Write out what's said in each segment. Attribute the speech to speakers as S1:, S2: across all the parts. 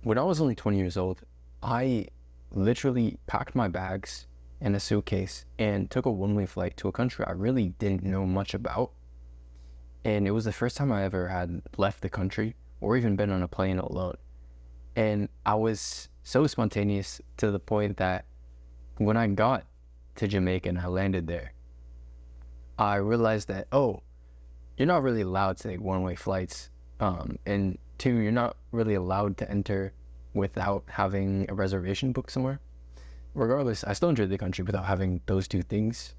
S1: when I was only 20 years old, I literally packed my bags in a suitcase and took a one-way flight to a country I really didn't know much about. And it was the first time I ever had left the country or even been on a plane alone. And I was so spontaneous to the point that when I got to Jamaica and I landed there, I realized that, oh, you're not really allowed to take one-way flights. And two, you're not really allowed to enter without having a reservation booked somewhere. Regardless, I still entered the country without having those two things.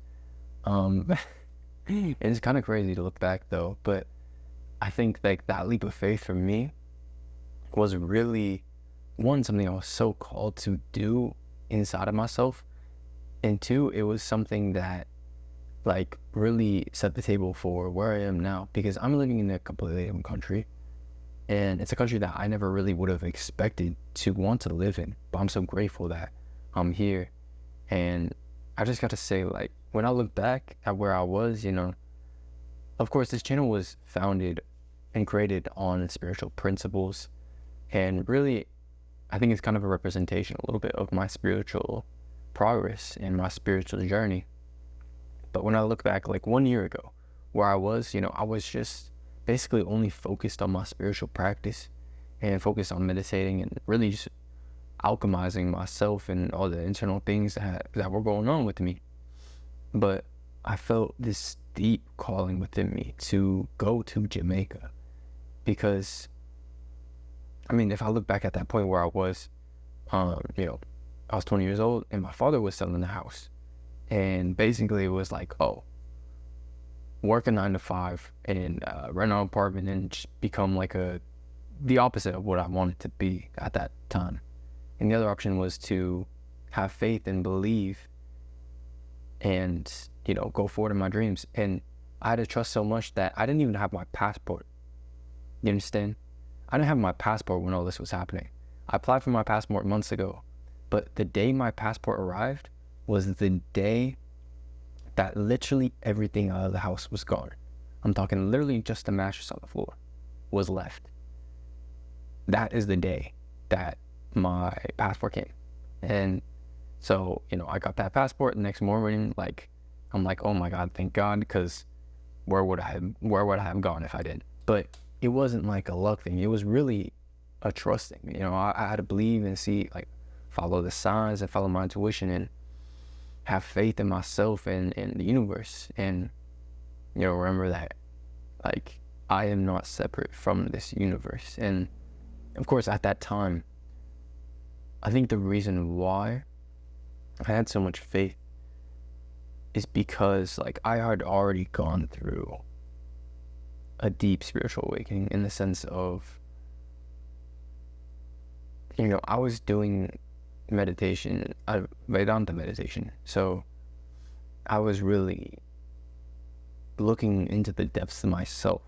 S1: And it's kind of crazy to look back though, but I think like that leap of faith for me was really, one, something I was so called to do inside of myself, and two, it was something that like really set the table for where I am now, because I'm living in a completely different country, and it's a country that I never really would have expected to want to live in, but I'm so grateful that I'm here. And I just got to say, like, when I look back at where I was, of course this channel was founded and created on spiritual principles, and really I think it's kind of a representation a little bit of my spiritual progress and my spiritual journey. But when I look back like 1 year ago, where I was, I was just basically only focused on my spiritual practice and focused on meditating and really just alchemizing myself and all the internal things that were going on with me. But I felt this deep calling within me to go to Jamaica, because I mean, if I look back at that point where I was, I was 20 years old and my father was selling the house. And basically it was like, oh, work a 9 to 5 and rent an apartment and just become like the opposite of what I wanted to be at that time. And the other option was to have faith and believe and, go forward in my dreams. And I had to trust so much that I didn't even have my passport. You understand? I didn't have my passport when all this was happening. I applied for my passport months ago, but the day my passport arrived was the day that literally everything out of the house was gone. I'm talking literally just the mattress on the floor was left. That is the day that my passport came. And so, I got that passport the next morning. Like, I'm like, oh my God, thank God, because where would I have gone if I didn't? But it wasn't like a luck thing. It was really a trust thing. I had to believe and see, like, follow the signs and follow my intuition and have faith in myself and in the universe. And, remember that, like, I am not separate from this universe. And of course, at that time, I think the reason why I had so much faith is because, like, I had already gone through a deep spiritual awakening, in the sense of, I was doing meditation, Vedanta meditation. So I was really looking into the depths of myself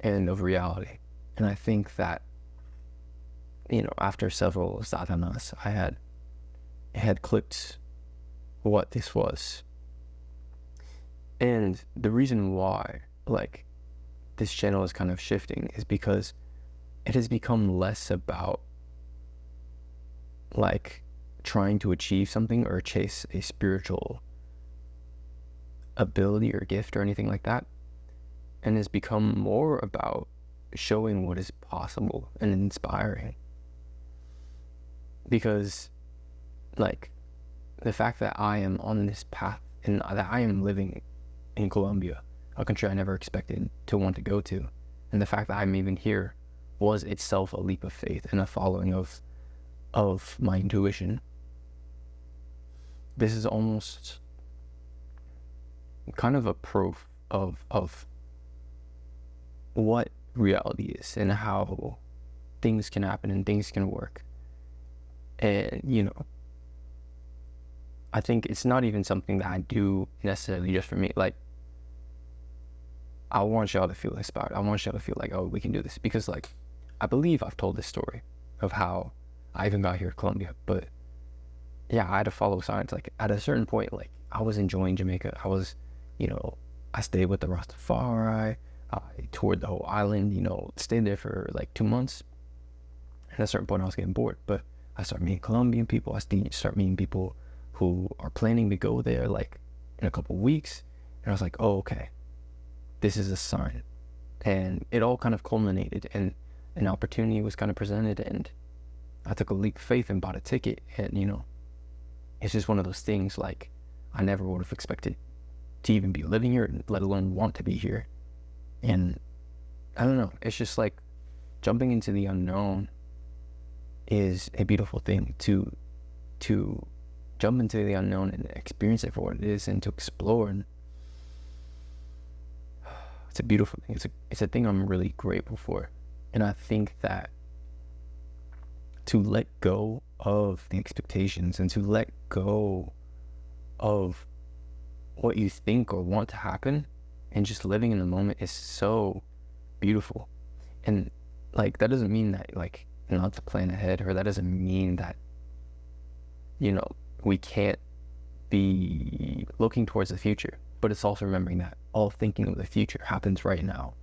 S1: and of reality. And I think that, after several sadhanas, it had clicked what this was. And the reason why, like, this channel is kind of shifting is because it has become less about, like, trying to achieve something or chase a spiritual ability or gift or anything like that, and has become more about showing what is possible and inspiring. Because, like, the fact that I am on this path and that I am living in Colombia, a country I never expected to want to go to, and the fact that I'm even here was itself a leap of faith and a following of my intuition. This is almost kind of a proof of what reality is and how things can happen and things can work. And I think it's not even something that I do necessarily just for me. Like, I want y'all to feel inspired. I want y'all to feel like, oh, we can do this. Because, like, I believe I've told this story of how I even got here to Colombia. But yeah, I had to follow signs. Like, at a certain point, like, I was enjoying Jamaica. I was, I stayed with the Rastafari. I toured the whole island, stayed there for like 2 months. at a certain point I was getting bored, but I started meeting Colombian people. I start meeting people who are planning to go there like in a couple weeks. And I was like, oh, okay, this is a sign. And it all kind of culminated, and an opportunity was kind of presented, and I took a leap of faith and bought a ticket. And, you know, it's just one of those things, like, I never would have expected to even be living here, let alone want to be here. And I don't know, it's just like jumping into the unknown is a beautiful thing. To jump into the unknown and experience it for what it is, and to explore, and it's a beautiful thing. It's a thing I'm really grateful for. And I think that to let go of the expectations and to let go of what you think or want to happen and just living in the moment is so beautiful. And like, that doesn't mean that like not to plan ahead, or that doesn't mean that, you know, we can't be looking towards the future, but it's also remembering that all thinking of the future happens right now.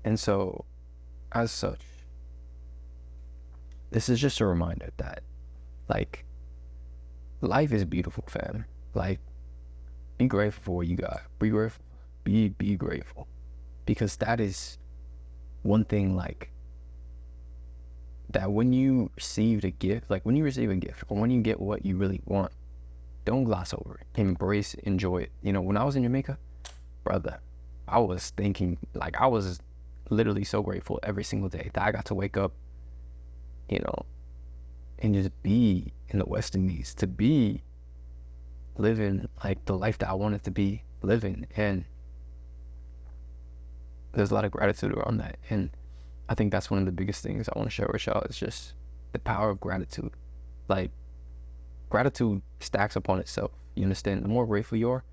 S1: And so, as such, this is just a reminder that, like, life is beautiful, fam. Like, be grateful for what you got. Be grateful. Be grateful. Because that is one thing, like, that when you receive a gift, or when you get what you really want, don't gloss over it. Embrace it, enjoy it. You know, when I was in Jamaica, brother, I was thinking, like, I was literally so grateful every single day that I got to wake up, you know, and just be in the West Indies, to be living like the life that I wanted to be living. And there's a lot of gratitude around that. And I think that's one of the biggest things I want to share with y'all, is just the power of gratitude. Like, gratitude stacks upon itself. You understand? The more grateful you are,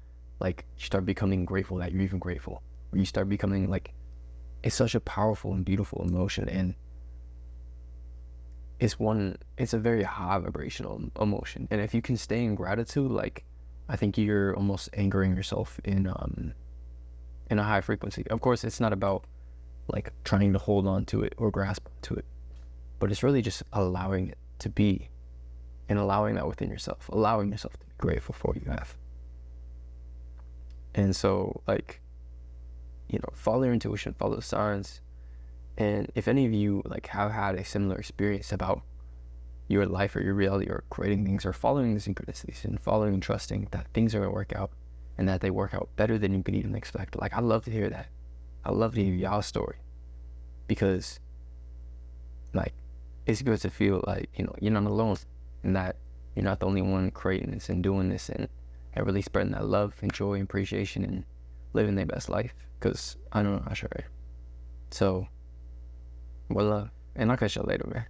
S1: like, you start becoming grateful that you're even grateful. Or you start becoming, like, it's such a powerful and beautiful emotion. And it's a very high vibrational emotion. And if you can stay in gratitude, like, I think you're almost anchoring yourself in a high frequency. Of course, it's not about like trying to hold on to it or grasp to it, but it's really just allowing it to be, and allowing that within yourself, allowing yourself to be grateful for what you have. And so, like, you know, follow your intuition, follow the signs. And if any of you like have had a similar experience about your life or your reality, or creating things, or following the synchronicities, and following and trusting that things are going to work out, and that they work out better than you could even expect, like, I'd love to hear that. I'd love to hear y'all's story, because, like, it's good to feel like, you know, you're not alone, and that you're not the only one creating this and doing this, and really spreading that love and joy and appreciation and living their best life. Because I know I sure. So, well, and I'll catch y'all later, man.